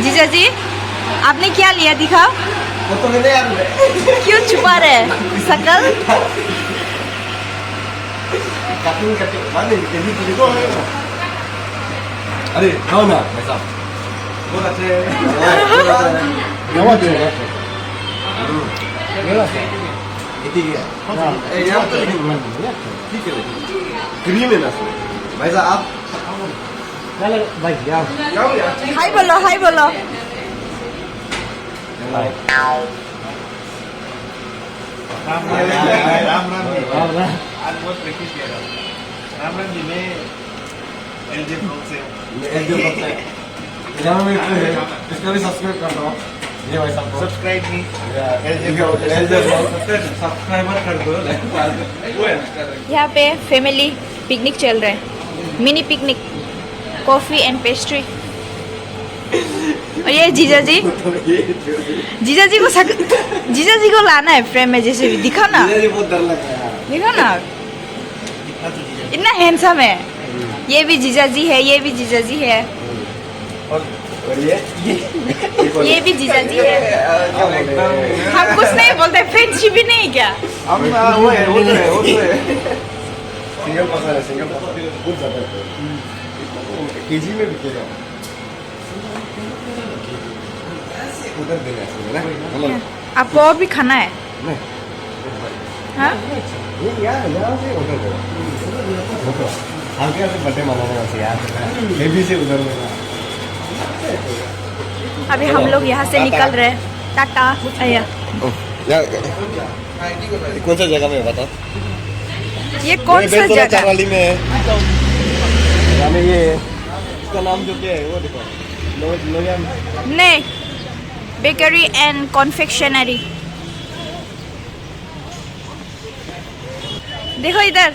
जीजा जी आपने क्या लिया दिखाओ। वो तो मैंने यार क्यों छुपा रहे शकल? कटिंग माने तेरी पूरी को अरे खाओ ना ऐसा बहुत अच्छे बहुत अच्छे इतनी है यार तो ठीक है क्रीम है ना भाई साहब आप भाई यार हाय बोलो हाय बोलो। राम राम जी आज बहुत प्रैक्टिस किया राम जी मैं एलजे ब्लॉग से इसका भी सब्सक्राइब कर दो ये भाई साहब सब्सक्राइब नहीं एलजे ब्लॉग सब्सक्राइबर कर दो। यहाँ पे फैमिली पिकनिक चल रहा है, mini picnic, coffee and pastry. और ये जीजा जी को लाना है फ्रेम में जैसे भी। दिखा ना बहुत डर लग रहा है दिखा ना इतना हैंडसम है। ये भी जीजा जी है, ये भी जीजा जी है, और ये भी जीजा जी है। हम कुछ नहीं बोलते, फ्रेंडशिप भी नहीं क्या? हम वो है सिंगल पसंद है सिंगल बहुत ज्यादा केजी में बिकेगा उधर देना है ना आपको और भी खाना है? हाँ ये यार से उधर देना हल्के से बर्थडे मनाने से यार बेबी से उधर देना। अभी हम लोग यहाँ से निकल रहे हैं। टाटा। आया यार कौन सा जगह में बता ये कौन सा जगह? चारवाली में है यानी ये इसका नाम जो क्या है वो देखो नहीं, बेकरी एंड कॉन्फेक्शनरी। देखो इधर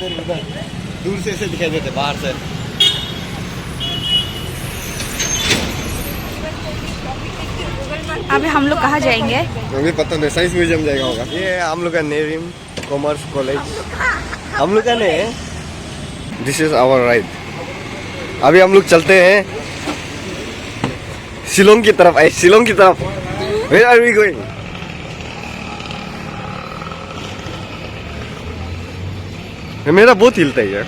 उधर दूर से ऐसे दिखाई देते बाहर से। अभी हम लोग कहाँ जाएंगे? मुझे पता नहीं, साइंस म्यूजियम जाएगा होगा। ये हम लोग का नेरिम कॉमर्स कॉलेज हम लोग का नहीं। This is our ride. अभी हम लोग चलते हैं शिलोंग की तरफ। शिलोंग की तरफ। Where are we going? मेरा बहुत हिलता है यार।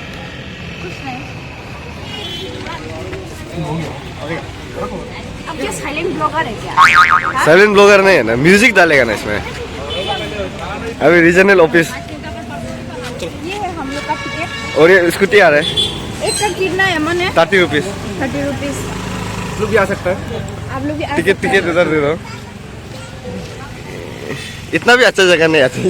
अब क्या साइलेंट ब्लॉगर है क्या? साइलेंट ब्लॉगर नहीं है ना, म्यूजिक डालेगा ना इसमें। अभी रीजनल ऑफिस ये है हम लोग का टिकट। और ये स्कूटी आ रहा है। एक का कितना एमन है? 30 रुपीज। 30 रुपीज। लोग भी आ सकता है। आप लोग भी टिकट इधर दे दो। इतना भी अच्छा जगह नहीं आती।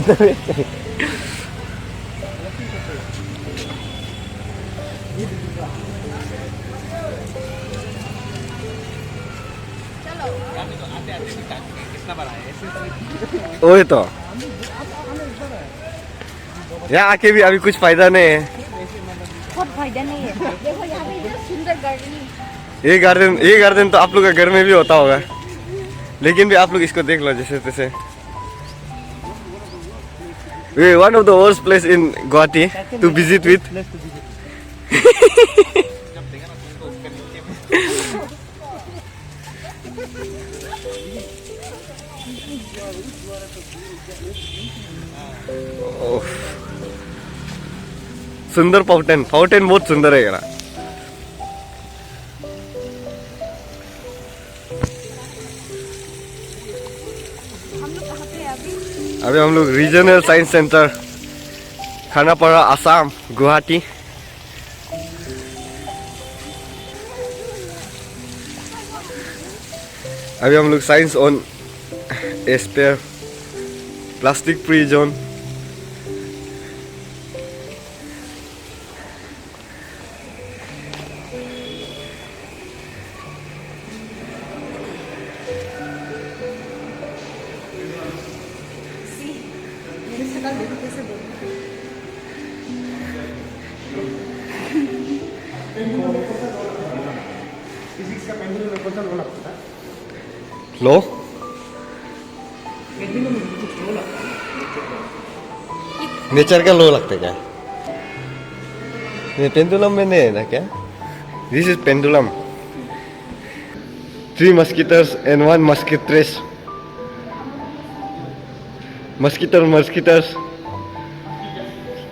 ओए तो यहाँ आके भी अभी कुछ फायदा नहीं है। बहुत फायदा नहीं है। देखो यहाँ पे इतना सुंदर गार्डन। ये गार्डन तो आप लोग का घर में भी होता होगा, लेकिन भी आप लोग इसको देख लो जैसे तैसे। One of the worst place in Guwahati to visit with. सुंदर फाउंटेन बहुत सुंदर है यार। अभी हम लोग regional science centre Khanapara Assam Guwahati. अभी हम लोग science on a sphere plastic free zone. लो नेचर का लो लगता है क्या? ये पेंडुलम में नहीं है ना क्या? This is pendulum. 3 mosquitoes and 1 mosquitress. Mosquitoes.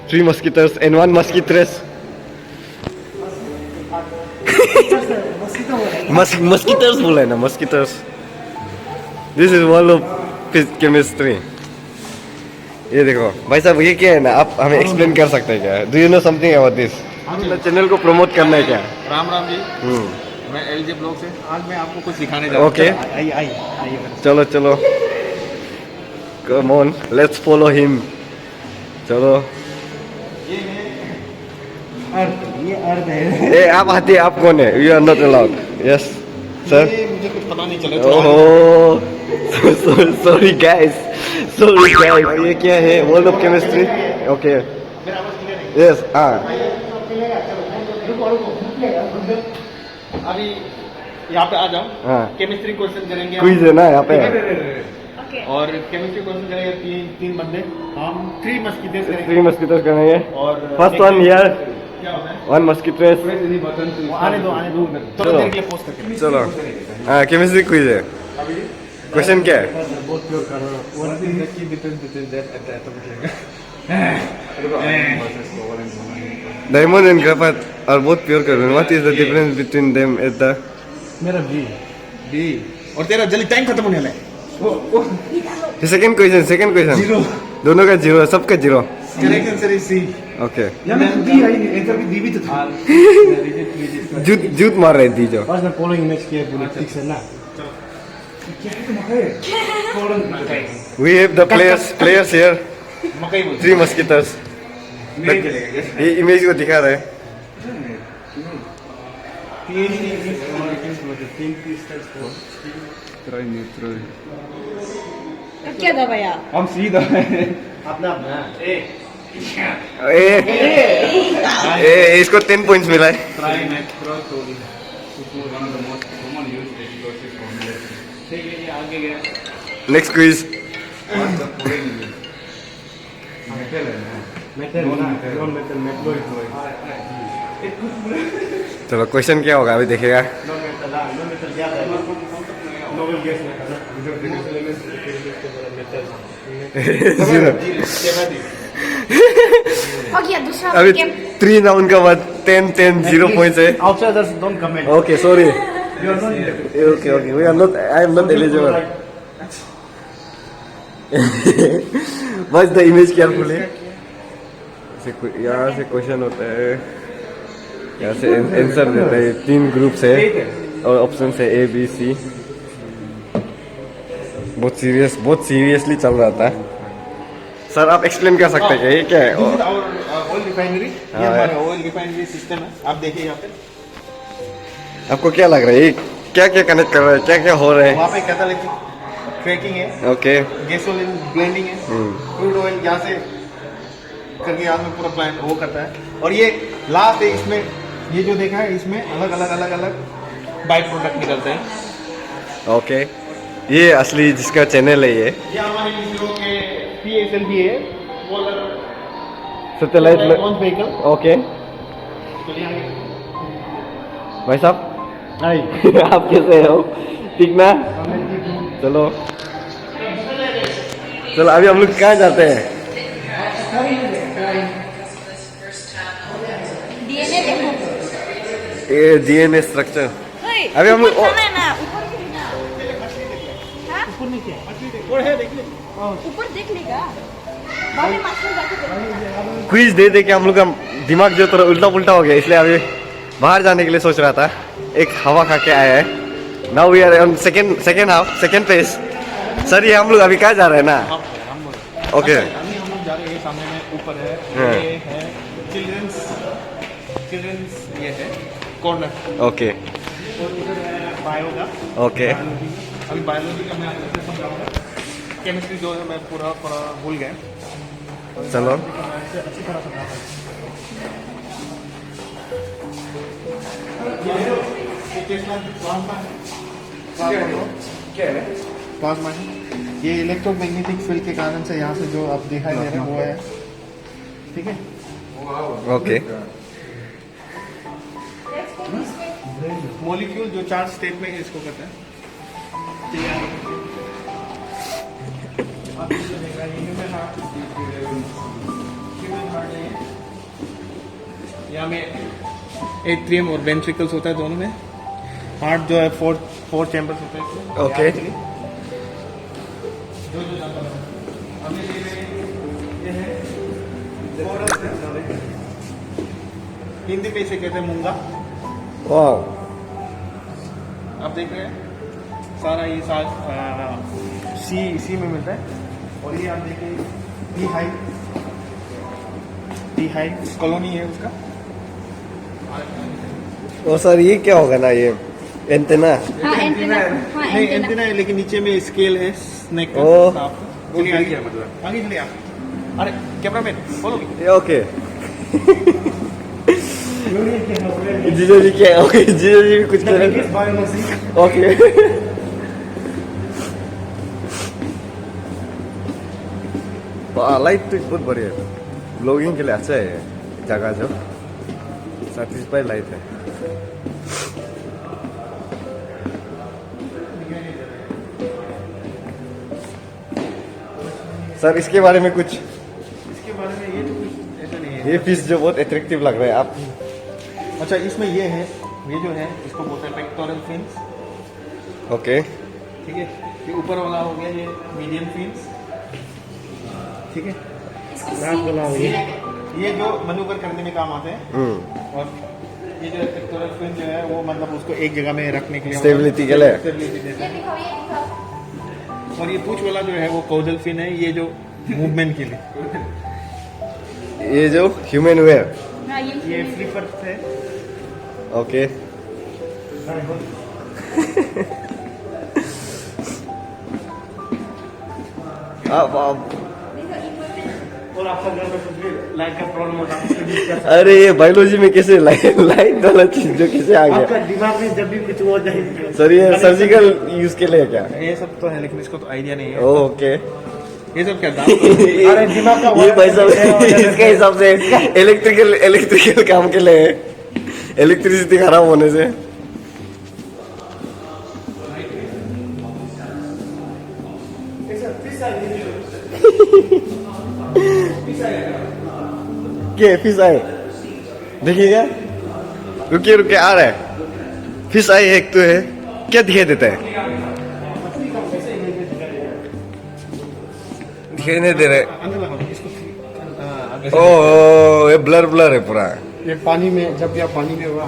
3 mosquitoes and 1 mosquitress. Mosquitoes बोला है ना, mosquitoes. This is one of chemistry. ये देखो भाई साहब, ये क्या है ना, आप हमें एक्सप्लेन कर सकते हैं क्या? Do you know something about this? Channel को प्रमोट करना है क्या? राम राम जी, मैं एलजे ब्लॉग से आज मैं आपको कुछ सिखाने जा रहा हूँ। ओके, आइए चलो चलो, come on, let's follow him. चलो, ये अर्थ है। ए आप आते, आप कौन है? You are not allowed. Yes sir. मुझे कुछ पता नहीं चला। ओहो, सॉरी गाइस, ये क्या है? World of chemistry. Okay, yes, हाँ। अभी यहाँ पे आ जाओ। हाँ, केमिस्ट्री क्वेश्चन करेंगे क्विज है ना यहाँ पे। और केमिस्ट्री क्वेश्चन करेंगे तीन बंदे। हम 3 मस्कीटर्स करेंगे। 3 मस्किटोस करेंगे। और फर्स्ट वन हियर, क्या होता है? 1 मस्किट्रेस। आने दो थोड़ा देर के लिए पोस्ट करके। चलो, हाँ, केमिस्ट्री क्विज है। क्वेश्चन क्या है? Diamond and graphite are both pure carbon. What is the difference between them at the? मेरा बी और तेरा जल्दी टाइम खत्म होने वाला है। Second question zero. दोनों का जीरो, सबका zero. Correct answer is C. Okay, या मैं बी आई आंसर भी डी भी तो था। जूत मार रहे थी जो। बस मैं फॉलोइंग इमेज के पूरी ठीक से ना। क्या है तो मकई? We have the players here. मकई बोल। 3 mosquitoes. ये इमेज को दिखा रहे हैं। क्या दबाया? हम सीधा अपना इसको 10 पॉइंट्स मिला है। Next quiz. चलो, क्वेश्चन क्या होगा अभी देखिएगा। हो गया दूसरा अभी गेम। 3 राउंड का बाद 10 0 पॉइंट्स है। Outsiders don't comment. Okay, sorry. Okay, we are not, I am not eligible. बस द इमेज केयरफुली। यहाँ से क्वेश्चन होता है, यहाँ से आंसर देता है। 3 ग्रुप है और ऑप्शन है A B C। बहुत सीरियसली चल रहा था। सर, आप एक्सप्लेन कर सकते हैं क्या ये क्या है? ऑयल रिफाइनरी, ये हमारा ऑयल रिफाइनरी सिस्टम है। आप देखिए यहाँ पे। आपको क्या लग रहा है, ये क्या क्या कनेक्ट कर रहा है, क्या क्या हो रहा है? वहाँ पे कैटालिटिक क्रैकिंग है। ओके, गैसोलीन ब्लेंडिंग है। क्रूड ऑयल यहाँ से करके यहाँ में पूरा प्लांट वो करता है। और ये लास्ट है, इसमें ये जो देखा है, इसमें अलग अलग बाई प्रोडक्ट निकलते हैं। ओके, ये असली जिसका चैनल है ये हमारे इसरो के PSLV है, वो सैटेलाइट लॉन्च व्हीकल। ओके भाई साहब, आप कैसे हो? ठीक ना? चलो अभी हम लोग कहाँ जाते हैं? डीएनए देखो। ये DNA स्ट्रक्चर। अभी हम लोग ऊपर जाना है ना, ऊपर देखना। हाँ? ऊपर देख लेगा। बाद में मास्टर जाके देखेगा। क्विज दे के हम लोग का दिमाग जो थोड़ा उल्टा पुल्टा हो गया, इसलिए अभी बाहर जाने के लिए सोच रहा था। एक हवा खा के आया है। Now we are on second phase. Sir, ये हम लोग अभी कहाँ जा रहे हैं ना? ओके, अभी हम लोग जा रहे हैं, सामने में ऊपर है, हाँ। ये है चिल्ड्रंस ये है कॉर्नर। ओके, बायो का। ओके। अभी बायोलॉजी का मैं आपको समझाऊंगा। केमिस्ट्री जो है मैं पूरा भूल गया। चलो, अच्छी तरह समझाता क्या है? प्लाज्मा है। ये इलेक्ट्रोमैग्नेटिक फील्ड के कारण से यहाँ से जो आप दिखाई दे रहे हैं वो है। ठीक है। Okay. Let's go this way. Molecule जो चार स्टेट में है इसको करता है। आप इसको देखा ये ह्यूमन हार्ट है, यहाँ में एट्रियम और वेंट्रिकल्स होता है दोनों में। हार्ट जो है फोर चैम्बर्स होते हैं इसमें। ओके। जो हमें ये है हिंदी में इसे कहते हैं मूंगा। वाह। आप देख रहे हैं सारा ये सी में मिलता है। और ये आप देखिए डी हाई कॉलोनी है उसका। ओ सर ये क्या होगा ना ये एंटेना? हाँ एंटेना, हाँ नहीं एंटेना। एंटेना है लेकिन नीचे में स्केल है स्नेक का। ओह। चलिए आगे मतलब आगे चलिए आप। अरे कैमरामैन बोलो। ये ओके। जीजा जी क्या? ओके जीजा जी भी कुछ कर रहे हैं। ओके। लाइट तो बहुत बढ़िया है, ब्लॉगिंग के लिए अच्छा है जगह जो सैटिस्फाई लाइट है। सर इसके बारे में कुछ? इसके बारे में ये तो कुछ ऐसा नहीं है। ये फिश जो बहुत अट्रैक्टिव लग रहा है आप। अच्छा इसमें ये है, ये जो है इसको बोलते हैं पेक्टोरल फिन्स। ओके। ठीक है, ये ऊपर वाला हो गया ये मीडियम फिन्स। ठीक है, रात वाला हो गया ये जो मनूवर करने में काम आते हैं। और ये जो पेक्टोरल फिन जो है वो मतलब उसको एक जगह में रखने के लिए स्टेबिलिटी के लिए। स्टेबिलिटी देता है। और ये पूंछ वाला जो है वो कॉजल फिन है, ये जो मूवमेंट के लिए। ये जो ह्यूमन वेयर। हाँ ये फ्लिपर है। ओके। आप और आपका घर में कुछ भी लाइट का प्रॉब्लम होता है। अरे ये बायोलॉजी में कैसे लाइट वाला चीज जो कैसे आ आपका गया? दिमाग में जब भी कुछ हो जाए। सर ये सर्जिकल यूज के लिए क्या? ये सब तो है लेकिन इसको तो आइडिया नहीं है। ओके। ये सब क्या दाम? अरे दिमाग का ये भाई साहब इसके हिसाब से इलेक्ट्रिकल काम के लिए इलेक्ट्रिसिटी खराब होने से। क्या फिश आए? देखिएगा, रुकिए रुकिए आ रहा है। फिश आई एक तो है, क्या दिखाई देता है? दिखाई नहीं दे रहा है। ओह ये ब्लर ब्लर है पूरा। ये पानी में जब भी आप पानी में हुआ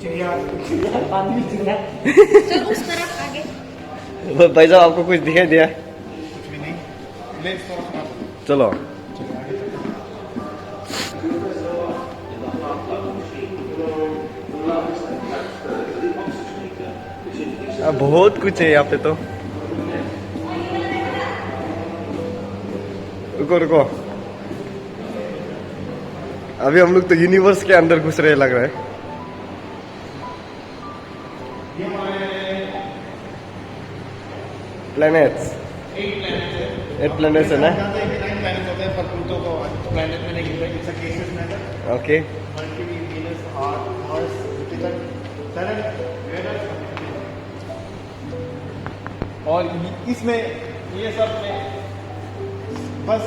चिड़िया पानी में चिड़िया चल उस तरफ आगे। भाई साहब आपको कुछ दिखाई दिया? कुछ भी नहीं। लेंस थोड़ा खराब हो गया। चलो बहुत कुछ है यहाँ पे तो। रुको रुको, अभी हम लोग तो यूनिवर्स के अंदर घुस रहे लग रहा है। प्लैनेट्स 8 प्लैनेट्स है ना? पर प्लूटो को प्लैनेट में नहीं गिनते। It's a cases matter. Okay. Mercury, Venus, Mars, Jupiter, Saturn, Venus और इसमें ये सब में बस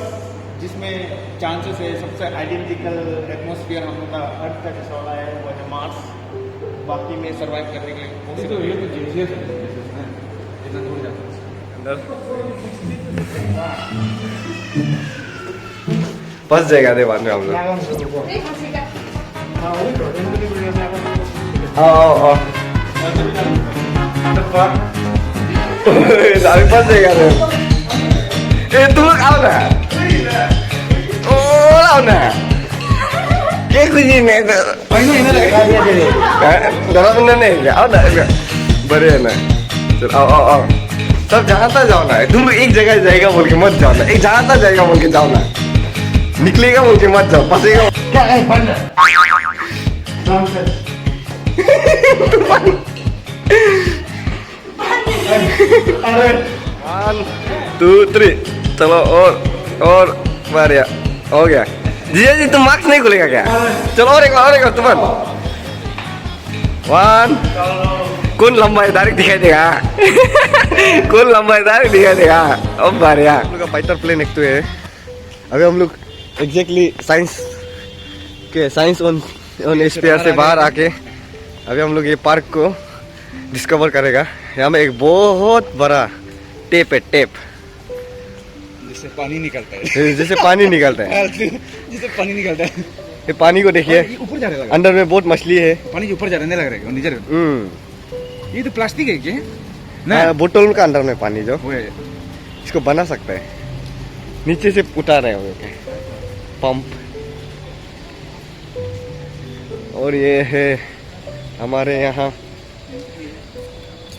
जिसमें चांसेस है सबसे आइडेंटिकल एटमॉस्फेयर हम लोग का अर्थ का जैसा वाला है वो है मार्स। बाकी में सर्वाइव करने के लिए फंस जाएगा दे बाद में हम लोग। आओ अभी फंस जाएगा दे। ए तू आओ ना, ओ आओ ना, क्या खुशी नहीं डरा नहीं क्या? आओ ना, बड़े है ना। चल आओ आओ आओ, सब जहाँ जाओ ना। तुम एक जगह जाएगा बोल के मत जाओ ना, एक जहाँ जाएगा बोल के जाओ ना, निकलेगा बोल के मत जाओ, फंसेगा। क्या है बंद? 1 2 3 चलो और मारिया हो गया। जीजा जी तुम मार्क्स नहीं खुलेगा क्या? चलो और एक तुम 1 कौन लंबा है डायरेक्ट दिखाई देगा कौन लंबा है डायरेक्ट दिखाई देगा अब बढ़िया हम लोग का फाइटर प्लेन एक तो है अभी हम लोग एग्जैक्टली साइंस ऑन स्पेयर से बाहर आके अभी हम लोग ये पार्क को डिस्कवर करेगा यहाँ में एक बहुत बड़ा टेप है टेप जिससे पानी निकलता है जैसे पानी निकलता है जिससे पानी निकलता है ये पानी को देखिए ऊपर जा रहा है अंदर में बहुत मछली है पानी के ऊपर जा रहा है नीचे ये तो प्लास्टिक है क्या ना बोतल का अंदर में पानी जो वो है इसको बना सकता है नीचे से उतार रहे हैं पंप और ये है हमारे यहाँ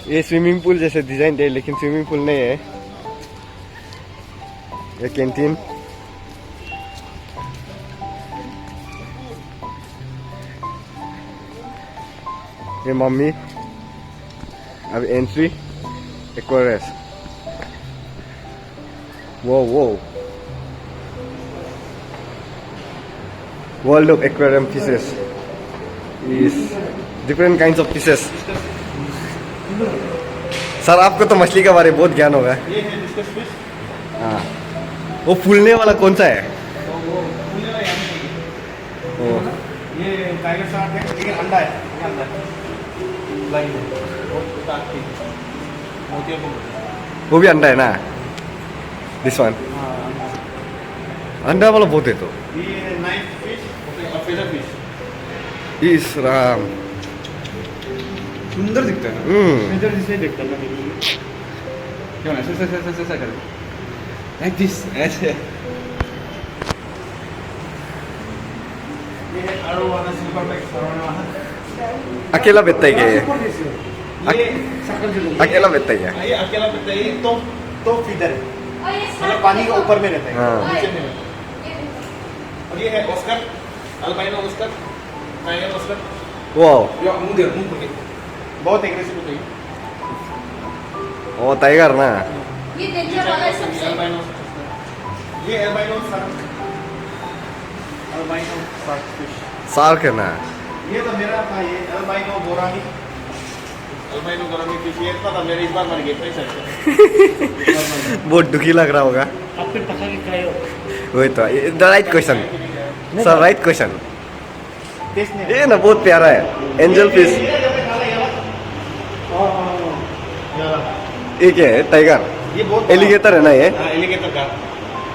ये स्विमिंग पूल जैसे डिजाइन है लेकिन स्विमिंग पूल नहीं है ये कैंटीन ये मम्मी अब एंट्री एक्वेरियस वो world of aquarium fishes is different kinds of fishes sir आपको तो मछली के बारे में बहुत ज्ञान होगा ये है डिस्कस फिश हाँ वो फूलने वाला कौन सा है ये टाइगर शार्क है लेकिन अंडा है ये अंडा है लाइन है मोतिया वो भी अंडा है ना दिस वन अंडा वाला बहुत है तो ये नाइफ फिश और फेदर फिश इस राम सुंदर दिखता है ना फेदर जैसे दिखता है क्यों ना ऐसा कर लाइक दिस ऐसे ये है अरोवाना सिल्वर बैक अरोवाना अकेला बेचता है क्या ये ये सकल जो अकेला बेचता है क्या ये अकेला बेचता है ये तो फीडर है मतलब पानी के ऊपर में रहता है हाँ। नीचे में रहता है और ये है Oscar albino Oscar tiger Oscar wow yo मुंह दे मुंह करके बहुत एग्रेसिव होता है वो टाइगर ना ये डेंजर वाला है सबसे अल्बाइनो ये अल्बाइनो शार्क फिश सार्क है ना ये तो मेरा था ये अल्बाइनो गोरामी फिश ये था मेरे इस बार मर गए पैसा बहुत दुखी लग रहा होगा आप फिर पता नहीं क्या हो वही तो the right question sir right question test नहीं ये ना बहुत प्यारा है एंजल फिश ये क्या है टाइगर ये बहुत एलिगेटर है ना ये एलिगेटर का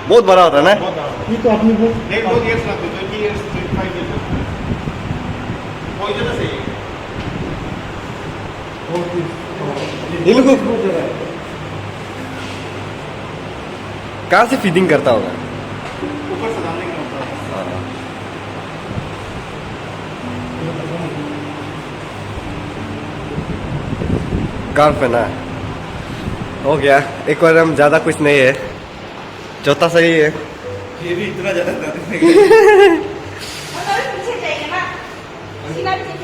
बहुत बड़ा होता है ना ये तो आपने बहुत years लगते 20 years 25 years कोई जगह से ये लोग कहाँ से फीडिंग करता होगा ऊपर से डालने का होता है कार्प है ना हो गया एक्वेरियम ज्यादा कुछ नहीं है चौथा सही है ये भी इतना ज्यादा पीछे जाइए ना सीना भी देखिए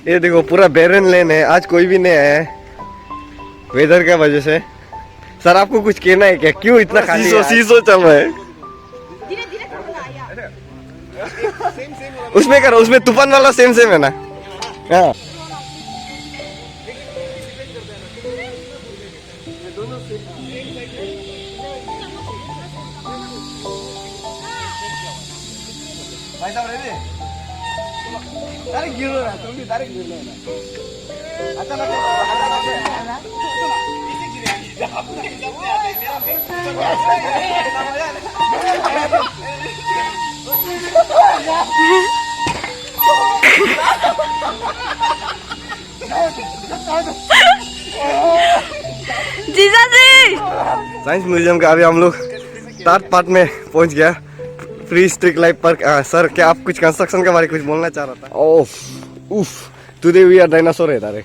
ये देखो पूरा बैरन लेन है आज कोई भी नहीं है वेदर का वजह से सर आपको कुछ कहना है क्या क्यों इतना खाली सीसो चल रहा है धीरे धीरे करो ना यार उसमें करो उसमें तूफान वाला सेम सेम है ना हाँ भाई साहब रेडी डायरेक्ट गिरो ना तुम भी डायरेक्ट गिरो ना अच्छा लगे इसी गिरे जीजा जी साइंस म्यूजियम का अभी हम लोग थर्ड पार्ट में पहुंच गया prehistoric life park sir क्या आप कुछ कंस्ट्रक्शन के बारे में कुछ बोलना चाह रहा था ओफ उफ टुडे वी आर डायनासोर है तारे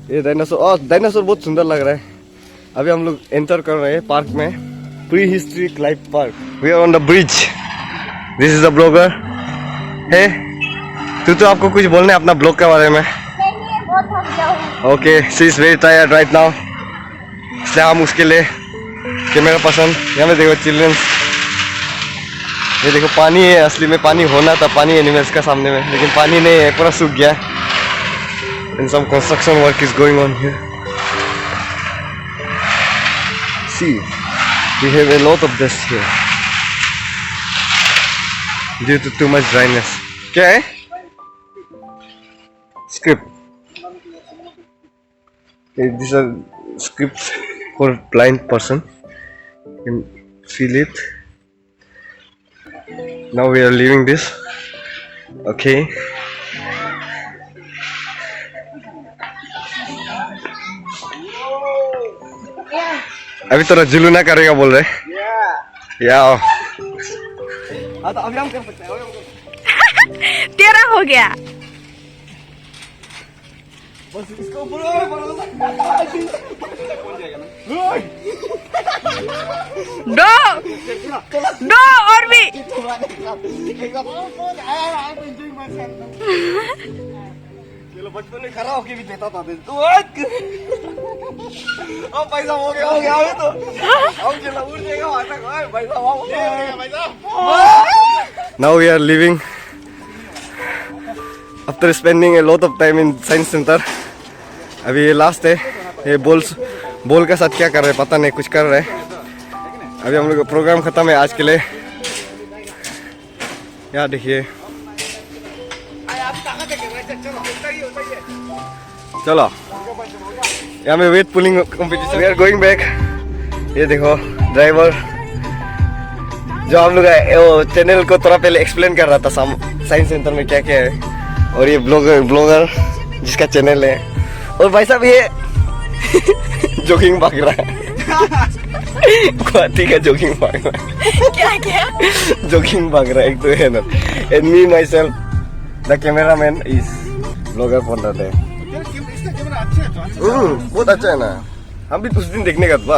ये डायनासोर बहुत सुंदर लग रहा है अभी हम लोग एंटर कर रहे हैं पार्क में prehistoric life park we are on the bridge this is the blogger है तो आपको कुछ बोलना है अपना ब्लॉग के बारे में बहुत थक गया हूं okay she is very tired right now इसलिए हम उसके लिए कैमरा पसंद। यहाँ में देखो चिल्ड्रंस, ये देखो पानी है, असली में पानी होना था, पानी एनिमल्स का सामने में, लेकिन पानी नहीं है, पूरा सूख गया। And some construction work is going on here. See we have a lot of dust here due to too much dryness. क्या है? Script. These are scripts for blind person. You can feel it. Now we are leaving this. Okay. अभी थोड़ा जुलूना करेगा बोल रहे। या अभी हम कर सकते हैं। तेरा हो गया। बस इसको ऊपर दो और भी। चलो बचपन में खड़ा होके भी देता था तो अब पैसा हो गया अभी तो अब चलो उड़ जाएगा वहां तक पैसा हो गया पैसा। now we are leaving after spending a lot of time in science center. अभी ये लास्ट है। ये बॉल का साथ क्या कर रहे हैं पता नहीं, कुछ कर रहे हैं। अभी हम लोग का प्रोग्राम खत्म है आज के लिए। यहाँ देखिए, चलो यहाँ में weight pulling competition. We are going back. ये देखो ड्राइवर जो हम लोग वो चैनल को थोड़ा पहले एक्सप्लेन कर रहा था साइंस सेंटर में क्या क्या है, और ये ब्लॉगर जिसका चैनल है। और भाई साहब ये जॉगिंग भाग रहा है। गुवाहाटी का जॉगिंग भाग रहा है। क्या क्या? जॉगिंग भाग रहा है एक तो है ना। And me my self the cameraman is blogger for that है। बहुत अच्छा है ना। हम भी उस दिन देखने का था।